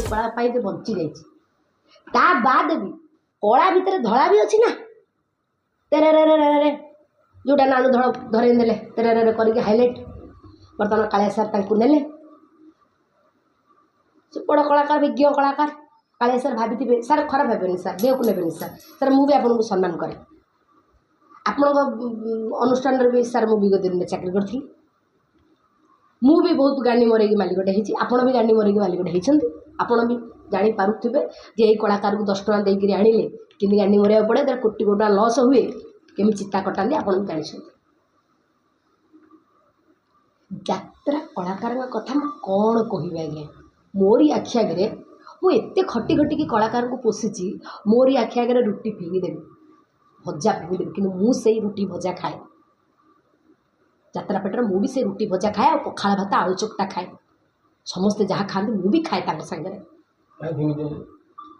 कला बंची जा बाद भी कला भितर धड़ा भी अच्छी ना तेरे रे रे रे रे जोटा नानू धरई देले तेरे रे रे करके हाईलाइट बर्तमान कालिया सार नेले बड़ कलाकार विज्ञ कलाकार कालिया सार भाभी सार खराब भावे सार देह को नेबे सार सार मुझे आपको सम्मान करे आपण अनुष्ठान भी सार मु विगत दिन में चाकरी करी मु भी बहुत गाड़ी मरेगी मालिकटे होती आपण भी गाड़ी मरेगी मालिकटे होती आपण भी जानी पारुथिबे जे ये कलाकार को 10 टका देकर आनिले कि गाड़ी मरिया पड़े तर कोटी कोटा लॉस हुए केमी चित्ता कटाती आपण जानी यात्रा कलाकार कथा मैं कौन कह आज्ञा मोरी आखि आगे मुझे खटी खटिकी कलाकार को पोषिची मोरी आखि आगे रुटी फिंगिदेवी भजा फिंगिदेवी कि मुझे रुटी भजा खाए यात्रा पेटर मु भी से रुटी भजा खाए और पखाड़ भात आलू चकटा खाए समस्ते जहाँ खाते मु भी खाए सागर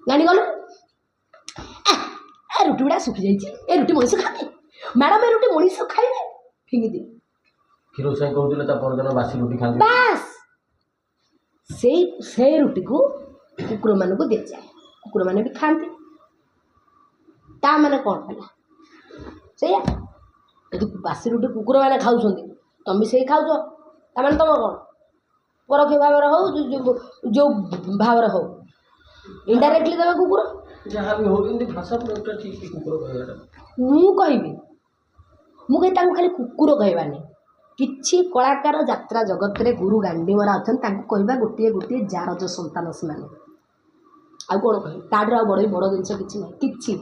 जानी गलु रुटी गुड़ा सुखी जाइए रुटी मनीष खाते मैडम ए रुटी मनीष खाइबे फिंगिदे क्षीर साई कहते बासी रुटी खाते बास से रुटी को कुकुर मान को दि जाए कुकुर मैंने भी खाते ता मैंने कौन है से यदि बासी रुटी कुकुर मैंने खाऊँ तुम भी से खाऊ ताने तुम कौन परोक्ष भाव हो जो भाव हो इनडायरेक्टली देवे कुकुर जहाँ भी हो भाषा ठीक कुकुर मु कहि खाली कुकुर कहवानी किछि कलाकार यात्रा जगत रे गुरु गांडीमरा अच्छा कहवा गोटे गोटे जार जो संतान से आ कौन कह ताड़ बड़ बड़ जिनस कि ना कि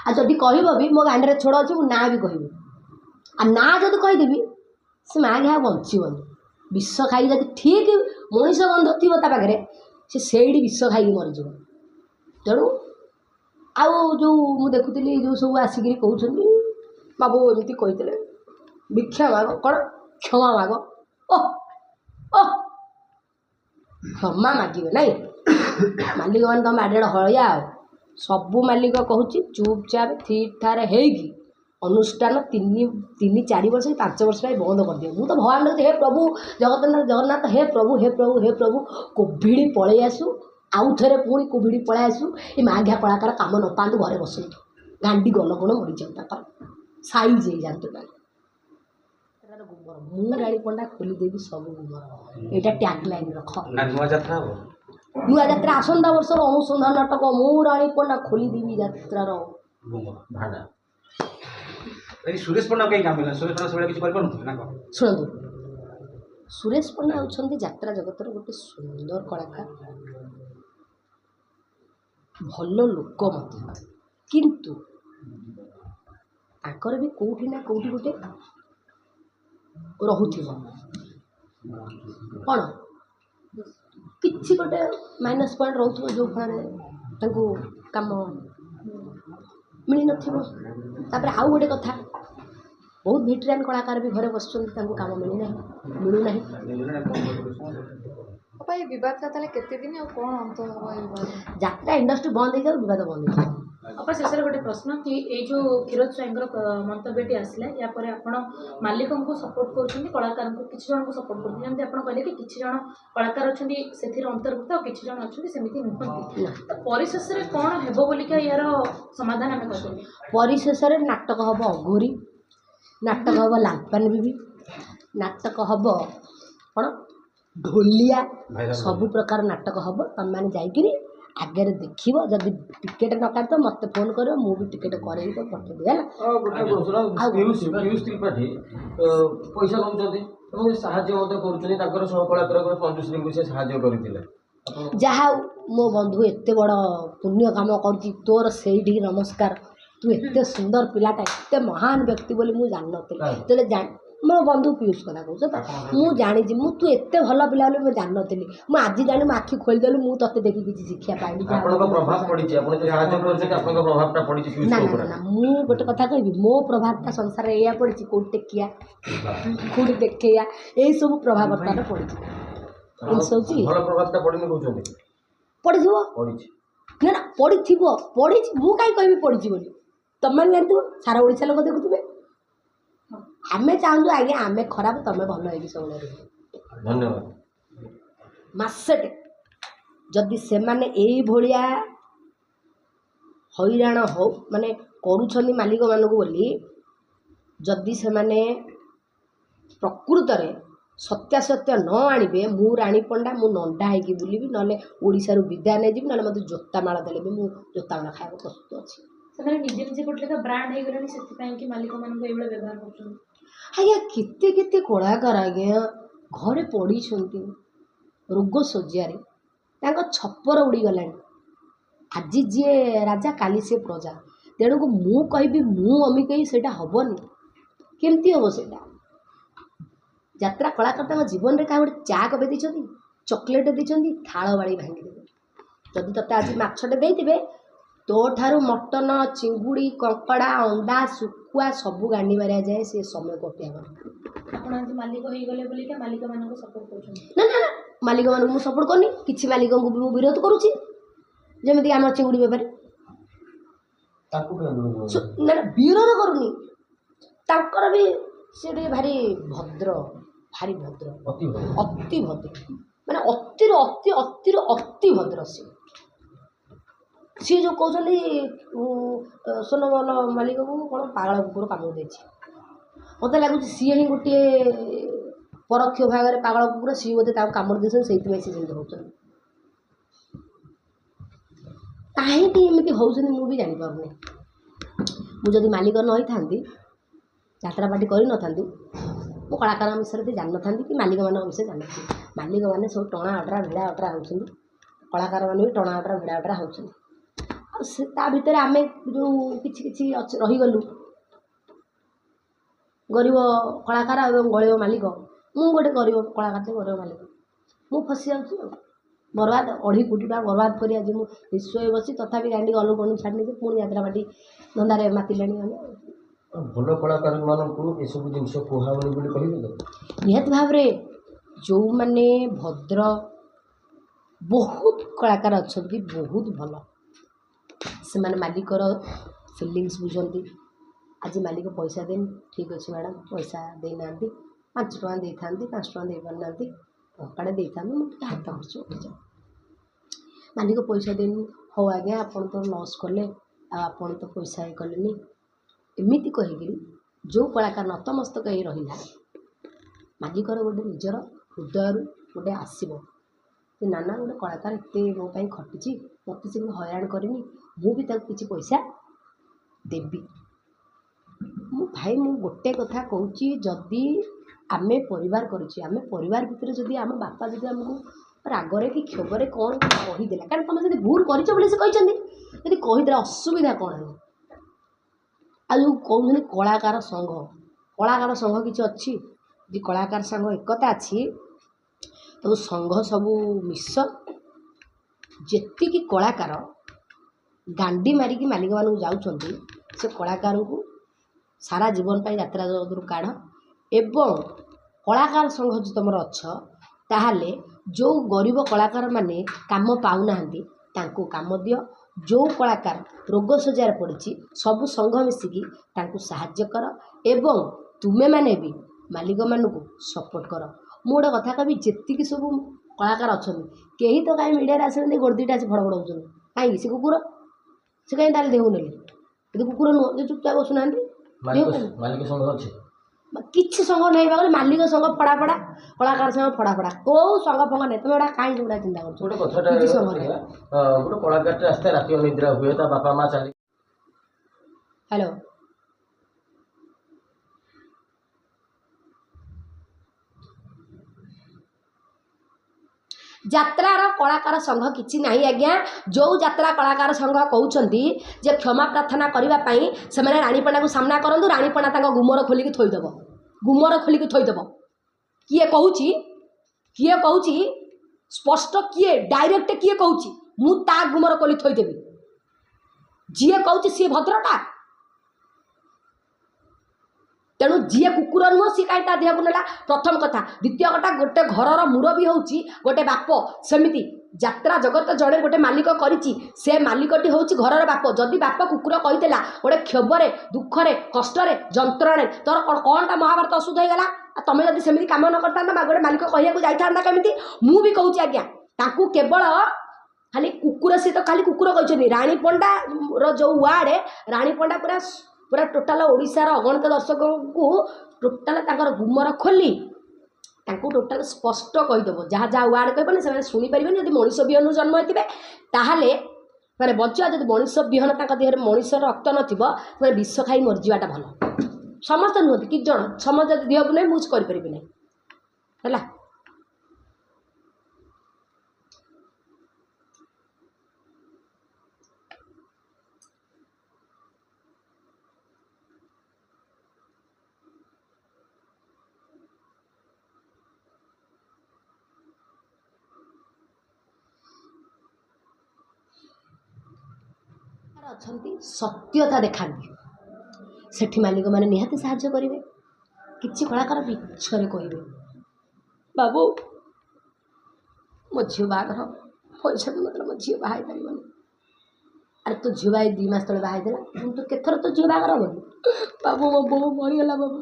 आ जदि कह भी मो गांडी छोड़ अच्छे मु ना भी कह आ ना जब कहीदेवी से माँ घा बचबनी विष खाई जब ठीक मनीष गंध थी पाखे से विष खाई मरीज तेणु आउ जो मुझे देखुली जो सब आसिक कहते बाबू एमती कहते भिक्षा माग कौन क्षमा माग ओह ओह क्षमा मागे ना मालिक मैंने तुम आड़े हलिया सबू मालिक कहूँ चुपचाप ठीक ठार होगी अनुष्ठान 3-4 वर्ष 5 वर्ष बंद कर दिए मुझे भगवान हे प्रभु जगन्नाथ हे प्रभु हे प्रभु हे प्रभु कोविड पलि आसू आउ थे पुणी कोविड पलि आसू ये माघिया कलाकार कम न पातु घरे बस गांडी गल गुण मरी जाऊ साइज हो जातु गुमर मु गाड़ी पंडा खोलीदेवी सब गुमर यहाँ टैग लाइन रख नुआ यात्रा आसंता वर्ष अनुसंधान नाटक मु राणी पंडा खोलीदेवी यात्रार भाड़ा सुरेश पंडा कहीं काम मिला सुरेश पंडा किसी कर ना शुणु सुरेश पंडा होउछंती यात्रा जगतर गोटे सुंदर कलाकार भल लोक मत किंतु आकर भी कोठी ना कोठी गोटे रहुथिबो कौन किसी गोटे माइनस पॉइंट रोथुबो जो फल तांको काम मिल नथिबो आउ गोटे कथा बहुत भेटेरान कलाकार भी घरे बस काम मिलूना बद केते दिन और कौन अंत हम यात्रा इंडस्ट्री बंद हो जाए बद बंद हो अपा शेष गोटे प्रश्न कि ये जो क्षीरोद स्वाईंर मंतव्यटी आसला या आपण मालिक को सपोर्ट कर कलाकार को किसी जन को सपोर्ट करते आप कहले कि किसी जन कलाकार अच्छा से अंतर्भुक्त और किसी जन अच्छा सेमती नुहति तो परिशेष में कौन हे बोलिका यार समाधान आम कर परिशेष नाटक हम अघोरी नाटक हम लालपान बीबी नाटक हम कौन ढोलिया सबु प्रकार नाटक हम तुम मैंने जाकि आगे देख जब टिकेट न काट मत फोन कर भी टिकेट कर त्रिपाठी पैसा नौ जहाँ मो बंधु एत बड़ पुण्य कम कर तोर से नमस्कार तू एत सुंदर पिलाटा एत महान व्यक्ति बोली मुझे जान नी मो बंधु पीयूष कथा कह मुझे जानी तू एत भल पिला मुझे जान नी मुझे आज जानी मो आखि खोलीदेलु मुझे तोते देखी किसी शिक्षा पाइली ना ना ना मु गोटे कथा कहबी मो प्रभावटा संसार या पड़ी कौट टेकिया कौट देखिया यही सब प्रभाव पड़ी पड़ी ना ना पड़ी पड़ी मु कहीं कहबी पड़ी बोली तुम मैंने जानते सारा ओडिशा लोक देखुवे आमे चाहूँ आज्ञा आमे खराब तुम भल है सब धन्यवाद मसेटे जदि से माने एई भलिया हईराण हो माने करूछनी मालिक मानक बोली जदि से माने प्रकृत रे सत्यासत्य न आणवे मु राणी पंडा मु नंडा होगी बुलबी ना ओडिशा विदाय नहीं जी ना मत जोता माड़ देले भी मु जोता माड़ खाया प्रस्तुत अच्छी ସେମାନେ ନିଜେ ନିଜେ ଗୋଟେ ଲେଖା ବ୍ରାଣ୍ଡ ହେଇଗଲାଣି ସେଥିପାଇଁ କି ମାଲିକମାନଙ୍କୁ ଏଇଭଳିଆ ବ୍ୟବହାର କରୁଛନ୍ତି। ଆଜ୍ଞା କେତେ କେତେ କଳାକାର ଆଜ୍ଞା ଘରେ ପଡ଼ିଛନ୍ତି ରୋଗ ଶଯ୍ୟାରେ ତାଙ୍କ ଛପର ଉଡ଼ିଗଲାଣି। ଆଜି ଯିଏ ରାଜା କାଲି ସେ ପ୍ରଜା ତେଣୁକୁ ମୁଁ କହିବି ମୁଁ ଅମିକେଇ ସେଇଟା ହେବନି କେମିତି ହେବ ସେଇଟା। ଯାତ୍ରା କଳାକାର ତାଙ୍କ ଜୀବନରେ କାହା ଗୋଟେ ଚା କପେ ଦେଇଛନ୍ତି ଚକୋଲେଟ୍ ଦେଇଛନ୍ତି ଥାଳ ବାଡ଼ି ଭାଙ୍ଗିଦେବେ। ଯଦି ତୋତେ ଆଜି ମାଛଟେ ଦେଇଥିବେ ତୋ ଠାରୁ ମଟନ ଚିଙ୍ଗୁଡ଼ି କଙ୍କଡ଼ା ଅଣ୍ଡା ଶୁଖୁଆ ସବୁ ଗାଣ୍ଡି ମାରିଆ ଯାଏ ସେ ସମୟକୁ ଅପେକ୍ଷା କରେ। ଆପଣ ଆଜି ମାଲିକ ହେଇଗଲେ ବୋଲିକା ମାଲିକମାନଙ୍କୁ ସପୋର୍ଟ କରୁଛନ୍ତି? ନା ନା ନା ମାଲିକମାନଙ୍କୁ ମୁଁ ସପୋର୍ଟ କରୁନି କିଛି ମାଲିକଙ୍କୁ ବି ମୁଁ ବିରୋଧ କରୁଛି। ଯେମିତିକି ଆମ ଚିଙ୍ଗୁଡ଼ି ବେପାରୀ ନା ନା ବିରୋଧ କରୁନି ତାଙ୍କର ବି ସେ ଟିକେ ଭାରି ଭଦ୍ର ଭାରି ଭଦ୍ର ଅତି ଭଦ୍ର ମାନେ ଅତିରୁ ଅତି ଅତିରୁ ଅତି ଭଦ୍ର ସିଏ ଯେଉଁ କହୁଛନ୍ତି ସୋନମହଲ ମାଲିକକୁ କ'ଣ ପାଗଳ କୁକୁର କାମୁଡ଼ି ଦେଇଛି ମୋତେ ଲାଗୁଛି ସିଏ ହିଁ ଗୋଟିଏ ପରୋକ୍ଷ ଭାଗରେ ପାଗଳ କୁକୁର ସିଏ ବୋଧେ ତାକୁ କାମୁଡ଼ି ଦେଇଛନ୍ତି ସେଇଥିପାଇଁ ସେ ସେମିତି ହେଉଛନ୍ତି। କାହିଁକି ଏମିତି ହେଉଛନ୍ତି ମୁଁ ବି ଜାଣିପାରୁନି। ମୁଁ ଯଦି ମାଲିକ ନ ହେଇଥାନ୍ତି ଯାତ୍ରା ପାର୍ଟି କରିନଥାନ୍ତି ମୁଁ କଳାକାରଙ୍କ ବିଷୟରେ ବି ଜାଣିନଥାନ୍ତି କି ମାଲିକମାନଙ୍କ ବିଷୟରେ ଜାଣିନଥାନ୍ତି। ମାଲିକମାନେ ସବୁ ଟଣା ଅଟରା ଭିଡ଼ା ଅଟରା ହେଉଛନ୍ତି କଳାକାରମାନେ ବି ଟଣା ଅଟରା ଭିଡ଼ା ଅଟରା ହେଉଛନ୍ତି। ଆଉ ସେ ତା ଭିତରେ ଆମେ ଯେଉଁ କିଛି କିଛି ରହିଗଲୁ ଗରିବ କଳାକାର ଏବଂ ଗରିବ ମାଲିକ ମୁଁ ଗୋଟେ ଗରିବ କଳାକାର ଗରିବ ମାଲିକ ମୁଁ ଫସି ଯାଉଛି ଆଉ ବର୍ବାଦ 2.5 କୋଟି ଟଙ୍କା ବର୍ବାଦ କରି ଆଜି ମୁଁ ନିଶ୍ଚୟ ବସି ତଥାପି ଗାଣ୍ଡି ଗଲୁ ଗଣୁ ଛାଡ଼ିନେଇକି ପୁଣି ଯାତ୍ରା ପାର୍ଟି ଧନ୍ଦାରେ ମାତିଲେଣି ଆମେ। ଭଲ କଳାକାରମାନଙ୍କୁ ଏସବୁ ଜିନିଷ କୁହାଉନି ବୋଲି କହିବେ ତ? ନିହାତି ଭାବରେ ଯେଉଁମାନେ ଭଦ୍ର ବହୁତ କଳାକାର ଅଛନ୍ତି ବହୁତ ଭଲ ସେମାନେ ମାଲିକର ଫିଲିଙ୍ଗସ୍ ବୁଝନ୍ତି। ଆଜି ମାଲିକ ପଇସା ଦେଇନି ଠିକ୍ ଅଛି ମ୍ୟାଡ଼ାମ୍ ପଇସା ଦେଇନାହାନ୍ତି 5 ଟଙ୍କା ଦେଇଥାନ୍ତି 5 ଟଙ୍କା ଦେଇପାରୁନାହାନ୍ତି ଟଙ୍କାଟେ ଦେଇଥାନ୍ତି ମୁଁ ଟିକେ ହାତ ଖର୍ଚ୍ଚ ଉଠିଯାଉ। ମାଲିକ ପଇସା ଦେଇନି ହଉ ଆଜ୍ଞା ଆପଣ ତ ଲସ୍ କଲେ ଆଉ ଆପଣ ତ ପଇସା ଇଏ କଲେନି ଏମିତି କହିକିରି ଯେଉଁ କଳାକାର ନତମସ୍ତକ ହେଇ ରହିଲା ମାଲିକର ଗୋଟେ ନିଜର ହୃଦୟରୁ ଗୋଟେ ଆସିବ ଯେ ନା ନା ଗୋଟେ କଳାକାର ଏତେ ମୋ ପାଇଁ ଖଟିଛି ମୋତେ ସେ ହଇରାଣ କରିନି ମୁଁ ବି ତାକୁ କିଛି ପଇସା ଦେବି। ମୁଁ ଭାଇ ମୁଁ ଗୋଟେ କଥା କହୁଛି ଯଦି ଆମେ ପରିବାର କରିଛୁ ଆମେ ପରିବାର ଭିତରେ ଯଦି ଆମ ବାପା ଯଦି ଆମକୁ ରାଗରେ କି କ୍ଷୋଭରେ କ'ଣ କହିଦେଲା କାରଣ ତୁମେ ଯଦି ଭୁଲ କରିଛ ବୋଲି ସେ କହିଛନ୍ତି ଯଦି କହିଦେଲା ଅସୁବିଧା କ'ଣ ହେଲା। ଆଉ ଯେଉଁ କହୁଛନ୍ତି କଳାକାର ସଂଘ କିଛି ଅଛି ଯଦି କଳାକାର ସଂଘ ଏକତା ଅଛି ତାକୁ ସଂଘ ସବୁ ମିଶ ଯେତିକି କଳାକାର ଗାଣ୍ଡି ମାରିକି ମାଲିକମାନଙ୍କୁ ଯାଉଛନ୍ତି ସେ କଳାକାରଙ୍କୁ ସାରା ଜୀବନ ପାଇଁ ଯାତ୍ରା ଜଗତରୁ କାଢ଼ ଏବଂ କଳାକାର ସଂଘ ଯଦି ତୁମର ଅଛ ତାହେଲେ ଯେଉଁ ଗରିବ କଳାକାରମାନେ କାମ ପାଉନାହାନ୍ତି ତାଙ୍କୁ କାମ ଦିଅ। ଯେଉଁ କଳାକାର ରୋଗ ଶଯ୍ୟାରେ ପଡ଼ିଛି ସବୁ ସଂଘ ମିଶିକି ତାଙ୍କୁ ସାହାଯ୍ୟ କର ଏବଂ ତୁମେମାନେ ବି ମାଲିକମାନଙ୍କୁ ସପୋର୍ଟ କର। ମୁଁ ଗୋଟେ କଥା କହିବି ଯେତିକି ସବୁ କଳାକାର ଅଛନ୍ତି କେହି ତ କାହିଁ ମିଡ଼ିଆରେ ଆସିନାହାନ୍ତି ଗୋଡ଼ ଦୁଇଟା ଆସି ଫଡ଼ ଫଡ଼ ହେଉଛନ୍ତି କାହିଁକି ସେ କୁକୁର ସେ କାହିଁ ତାହେଲେ ଦେହକୁ ନେଲେ ଯଦି କୁକୁର ନୁହଁ ଯେ ଚୁପଚାପ ବସୁନାହାନ୍ତି ମାଲିକ ସଂଘ ଅଛି କିଛି ସଂଘ ନାହିଁ ବା ମାଲିକ ସଂଘ ଫଡ଼ା କଳାକାର ସଂଘ ଫଡ଼ା କୋଉ ସଂଘ ଫଙ୍ଗ ନାହିଁ ତମେ ଏଗୁଡ଼ା କାହିଁ ସେଗୁଡ଼ା ଚିନ୍ତା କରୁଛ। ଗୋଟେ କଥାଟା ଗୋଟେ କଳାକାରଟେ ଆସିଥାଏ ରାତି ଅନିଦ୍ରା ହୁଏ ତା ବାପା ମା ଚାଲି ହ୍ୟାଲୋ ଯାତ୍ରାର କଳାକାର ସଂଘ କିଛି ନାହିଁ ଆଜ୍ଞା। ଯେଉଁ ଯାତ୍ରା କଳାକାର ସଂଘ କହୁଛନ୍ତି ଯେ କ୍ଷମା ପ୍ରାର୍ଥନା କରିବା ପାଇଁ ସେମାନେ ରାଣୀପଣାକୁ ସାମ୍ନା କରନ୍ତୁ ରାଣୀପଣା ତାଙ୍କ ଗୁମର ଖୋଲିକି ଥୋଇଦେବ କିଏ କହୁଛି ସ୍ପଷ୍ଟ କିଏ ଡାଇରେକ୍ଟ କିଏ କହୁଛି ମୁଁ ତା ଗୁମର ଖୋଲି ଥୋଇଦେବି ଯିଏ କହୁଛି ସିଏ ଭଦ୍ରଟା ତେଣୁ ଯିଏ କୁକୁର ନୁହଁ ସିଏ କାହିଁ ତା ଦେହକୁ ନେଲା ପ୍ରଥମ କଥା। ଦ୍ୱିତୀୟ କଥା ଗୋଟେ ଘରର ମୁରବୀ ହେଉଛି ଗୋଟେ ବାପ ସେମିତି ଯାତ୍ରା ଜଗତ ଜଣେ ଗୋଟେ ମାଲିକ କରିଛି ସେ ମାଲିକଟି ହେଉଛି ଘରର ବାପ। ଯଦି ବାପ କୁକୁର କହିଥିଲା ଗୋଟେ କ୍ଷୋଭରେ ଦୁଃଖରେ କଷ୍ଟରେ ଯନ୍ତ୍ରଣାରେ ତୋର କ'ଣଟା ମହାଭାରତ ଅଶୁଦ୍ଧ ହେଇଗଲା ଆଉ ତମେ ଯଦି ସେମିତି କାମ ନ କରିଥାନ୍ତା ବା ଗୋଟେ ମାଲିକ କହିବାକୁ ଯାଇଥାନ୍ତା କେମିତି। ମୁଁ ବି କହୁଛି ଆଜ୍ଞା ତାଙ୍କୁ କେବଳ खाली कुकुर सी तो खाली कुकुर कहते राणी पंडा जो वार्ड राणी पंडा पूरा पूरा टोटाल ओडिशार अगणित दर्शक को टोटाल गुमर खोली टोटाल स्पष्ट कहीदेव जहाँ जहाँ वार्ड कहबे से शुणिपारे जब मनीष विहन जन्म होते ताहले मैंने बचा जब मनीष विहन देहर मनीष रक्त न विष खाई मरीजाटा भल समस्त नुहति कि जन समस्त देह को नहीं मुझ करें ना है अच्छा सत्यता देखा सेठी मालिक मैंने निहाती साहाଯ୍य करेंगे किसी कलाकार मिछरे कहे बाबू मो झील बाहर पैसा मतलब मो झील बाहर पार अरे तो झील बाई 2 मास तले बाहर देला तो केथर तो झील बाहर हम बाबू मो बो मरीगला बाबू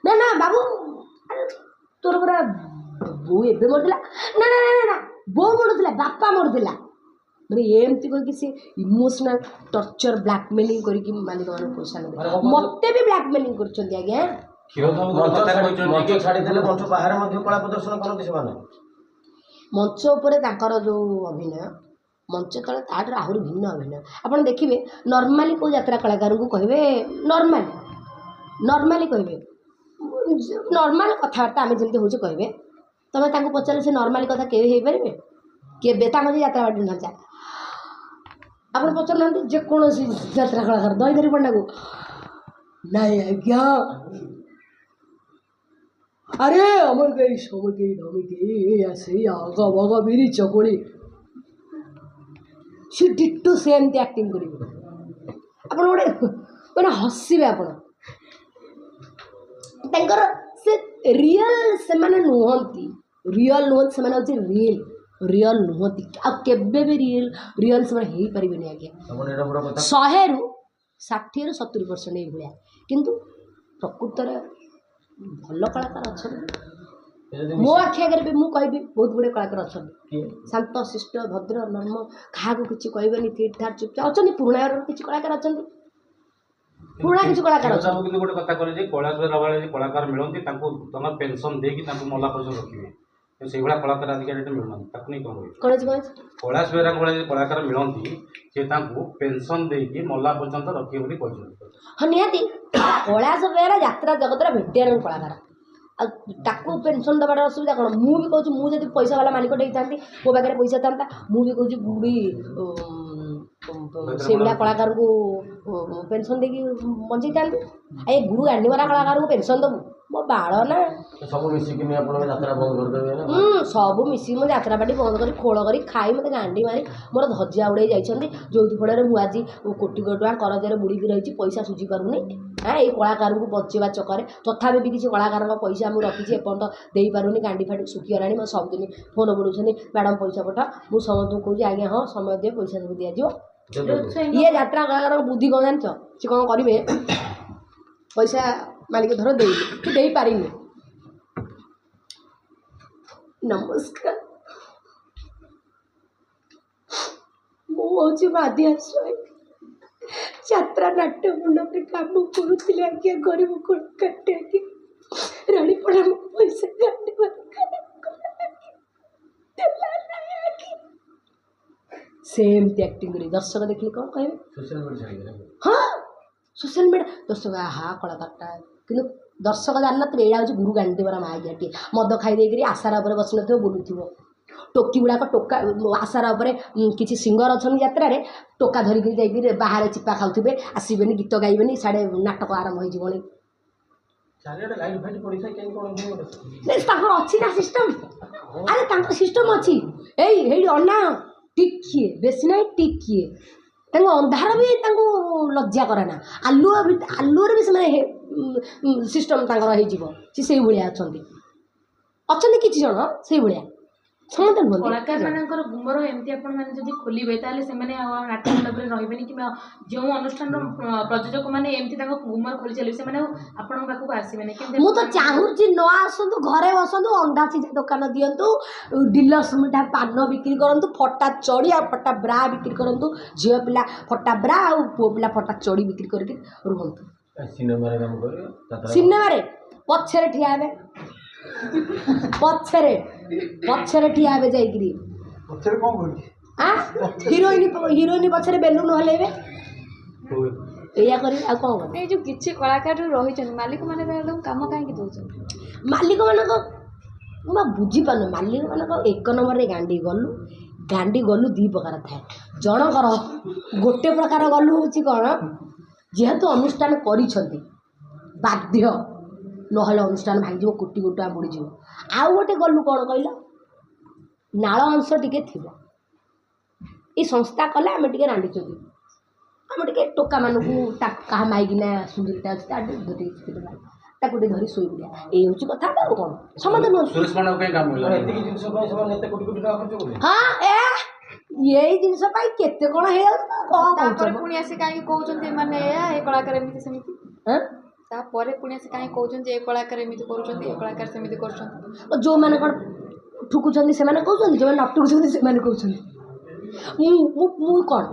ना ना बाबू अरे तोर पूरा बो एबे मरदेला ना ना ना ना बो मरदेला बापा मरदेला मैंने एमती करके सी इमोशनल टर्चर ब्लैकमेलिंग करके मालिक मान पैसा नहीं मत भी ब्लैकमेलिंग कर आज्ञा मंच बाहर कला प्रदर्शन करते से मंच उपर जो अभिनय मंच तले ताठ आहरी भिन्न अभिनय आपड़ देखिए नॉर्मली को यात्रा कलाकार को कहे नॉर्मली कहे नॉर्मल कथबार्ता आम जमी हूँ कहे तुम पचारे से नॉर्मली कथा के पारे के यात्रा बाटी ढांचा आप पचार ना जेकोसी यात्रा कलाकार दहीधरी पंडा को नहीं आज्ञा अरे अमर गई सब गई धमी गई ऐसे आगा बगा बिरी चकोड़ी सी डिट्टो सेमती एक्टिंग करेंगे आप मैंने हसबे आप से रियल से नुहति रियल नुहति से रियल रियल नुहति आबे भी रियल से हो पारे आज्ञा 100 ରୁ 60 ରୁ 70% ये भाया किंतु प्रकृत भल कलाकार अच्छा मो आखि आगे भी मुझे बहुत गुड़े कलाकार अच्छा शांत शिष्ट भद्र नर्म क्या किसी कहबेनि फिट ठार चुपचाप अच्छा पुराणा किसी कलाकार अच्छा पुराणा किसी कलाकार अच्छा गोटे कथा कहे कलाकार कलाकार मिलती तुम पेनसन देकी मला पर्यटन रखिए से भाया कलाकार आजिकल मिलूना नहीं कौन कैलाश बेहरा भाई कलाकार मिलती से पेनसन देकी मला पर्यटन रखिए बोली कहते हाँ निहाती कैलाश बेहरा यात्रा जगत भेटियार कलाकार ताकू पेनसन दबार असुविधा कौन मुझे कहूँ मुझे पैसा वाला मालिक था मो पाखे पैसा था मुझे कहूँ बुढ़ी से भाया कलाकार को पेनसन देकी बंचे था ये गुरु गांडी मारा कलाकार को पेनसन दबू मो बाड़ ना सब मिसिक यात्रा बंद करदेवे सब मिसिक मो यात्रा पार्टी बंद कर खोल कर खाई मत गांडी मारी मोर धजिया उड़े जाइए जो फल मुझे आज कोटी कोटी टका करजर बुड़ीकी रही पैसा सुझी पारूनी हाँ ये कलाकार को बचेवा चक्कर तथा भी किसी कलाकार पैसा मुझे रखी एपर्तंत दे पारूनी गांडी फाटी सुखीगला मैं सबदिन फोन बुड़ूँ मैडम पैसा पठा मुझे समस्त कहूँ आज्ञा हाँ समय दे पैसा सब दिज्व ये यात्रा कलाकार बुद्धि कौन जान सी कौन करेंगे पैसा मालिक धर दे पारिनी नमस्कार मुझे बाधिया यात्रा नाट्य मंडप काम करुले आज्ञा गरीब कटे राणीपड़ा पैसा सेमती एक्टिंग कर दर्शक देखिए कौन कहे हाँ सोशल मीडिया दर्शक हाँ कलाकारटा कि दर्शक जान ना यहाँ हूँ गुरु गांडी मारा माइयाटी मद खाई आसार बस न बुलूव टोकी गुड़ाक टोका आसार किसी सिंगर अच्छा यात्रा टोका धरिकी जाइए बाहर चिपा खाऊे आसबे गीत गाइबे साढ़े नाटक आरंभ हो अच्छी ना सिस्टम अरे सिस्टम अच्छी यही अना टिकिए बेसी ना टिकिए अंधार भी लज्जा करे ना आलुअर भी से सिस्टम से भाया अच्छा किसी जन से भाया ସମସ୍ତେ ନୁହନ୍ତି। କଳାକାର ମାନଙ୍କର ଗୁମର ଏମିତି ଆପଣ ମାନେ ଯଦି ଖୋଲିବେ ତାହେଲେ ସେମାନେ ଆଉ ନାଟ୍ୟ ମଣ୍ଡପରେ ରହିବେନି, କିମ୍ବା ଯେଉଁ ଅନୁଷ୍ଠାନର ପ୍ରଯୋଜକ ମାନେ ଏମିତି ତାଙ୍କ ଗୁମର ଖୋଲି ଚାଲିବେ ସେମାନେ ଆଉ ଆପଣଙ୍କ ପାଖକୁ ଆସିବେନି। କେମିତି ମୁଁ ତ ଚାହୁଁଛି ନ ଆସନ୍ତୁ, ଘରେ ବସନ୍ତୁ, ଅଣ୍ଡା ସିଝା ଦୋକାନ ଦିଅନ୍ତୁ, ଡିଲକ୍ସ ମିଠା ପାନ ବିକ୍ରି କରନ୍ତୁ, ଫଟା ଚଡ଼ି ଆଉ ଫଟା ବ୍ରା ବିକ୍ରି କରନ୍ତୁ, ଝିଅ ପିଲା ଫଟା ବ୍ରା ଆଉ ପୁଅ ପିଲା ଫଟା ଚଡ଼ି ବିକ୍ରି କରିକି ରୁହନ୍ତୁ। ସିନେମାରେ କାମ କରିବେ, ଯାତ୍ରା ସିନେମାରେ ପଛରେ ଠିଆ ହେବେ, ପଛରେ ଠିଆ ହେବେ ଯାଇକିରି ପଛରେ କ'ଣ କରିବି? ହିରୋଇନ ପଛରେ ବେଲୁନ ହଲେଇବେ, ଏଇଆ କରିବେ। ଆଉ କ'ଣ କରିବେ? ଏଇ ଯୋଉ କିଛି କଳାକାର ରହିଛନ୍ତି ମାଲିକମାନେ ତାଙ୍କୁ କାମ କାହିଁକି ଦେଉଛନ୍ତି? ମାଲିକମାନଙ୍କ ମୁଁ ବା ବୁଝିପାରୁନି। ମାଲିକମାନଙ୍କ ଏକ ନମ୍ବରରେ ଗାଣ୍ଡି ଗଲୁ ଦୁଇ ପ୍ରକାର ଥାଏ। ଜଣଙ୍କର ଗୋଟେ ପ୍ରକାର ଗଲୁ ହେଉଛି କ'ଣ, ଯେହେତୁ ଅନୁଷ୍ଠାନ କରିଛନ୍ତି ବାଧ୍ୟ, ନହେଲେ ଅନୁଷ୍ଠାନ ଭାଙ୍ଗିଯିବ, କୋଟି କୋଟି ଟଙ୍କା ବୁଡ଼ିଯିବ। ଆଉ ଗୋଟେ ଗଲୁ କ'ଣ କହିଲ, ନାଳ ଅଂଶ ଟିକେ ଥିବ, ଏଇ ସଂସ୍ଥା କଲେ ଆମେ ଟିକେ ରାଣ୍ଡିଛନ୍ତି, ଆମେ ଟିକେ ଟୋକାମାନଙ୍କୁ କାହା ମାଇକିନା ସୁନ୍ଦରୀଟା ଅଛି ତାକୁ ଟିକେ ଧରି ଶୋଇ ପଡ଼ିଆ, ଏଇ ହେଉଛି କଥା। ଆଉ କ'ଣ ସମସ୍ତେ ନୁହଁ। ସୁରେଶ ପାଣ୍ଡାକୁ କାହିଁ କାମ ମିଳିଲା? ଏତିକି ଜିନିଷ ପାଇଁ ସେମାନେ ଏତେ କୋଟି କୋଟି ଟଙ୍କା ଖର୍ଚ୍ଚ କରିବେ। ହଁ, ଏଇ ଜିନିଷ ପାଇଁ କେତେ କ'ଣ ହେଇଯାଉଛି। କ'ଣ ତାପରେ କହୁଛ? ପୁଣି ଆସି କାହିଁକି କହୁଛନ୍ତି ଏମାନେ ଏଇଆ, ଏ କଳାକାର ଏମିତି ସେମିତି? ହଁ, ତାପରେ ପୁଣି ଆସି କାହିଁକି କହୁଛନ୍ତି ଏ କଳାକାର ଏମିତି କରୁଛନ୍ତି, ଏ କଳାକାର ସେମିତି କରୁଛନ୍ତି? ଯେଉଁମାନେ କ'ଣ ଠୁକୁଛନ୍ତି ସେମାନେ କହୁଛନ୍ତି, ଯେଉଁମାନେ ନ ଠୁକୁଛନ୍ତି ସେମାନେ କହୁଛନ୍ତି। ମୁଁ କ'ଣ,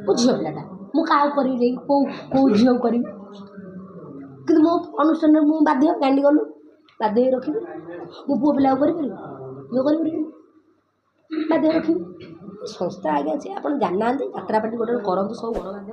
ମୁଁ ଝିଅ ପିଲାଟା, ମୁଁ କାହାକୁ କରିବି ଯାଇକି, କେଉଁ ଝିଅକୁ କରିବି? କିନ୍ତୁ ମୋ ଅନୁଷ୍ଠାନରେ ମୁଁ ବାଧ୍ୟ, ଗାଣ୍ଡି ଗଲୁ ବାଧ୍ୟ ହେଇ ରଖିବି। ମୁଁ ପୁଅ ପିଲାକୁ କରିପାରିବି, ଝିଅ କରିପାରିବି, ବାଧ୍ୟ ରଖିବି। ସଂସ୍ଥା ଆଜ୍ଞା ଅଛି, ଆପଣ ଜାଣିନାହାନ୍ତି। ଯାତ୍ରାପାଟି ଗୋଟେ କରନ୍ତୁ, ସବୁ ବଡ଼ ବାଧ୍ୟ।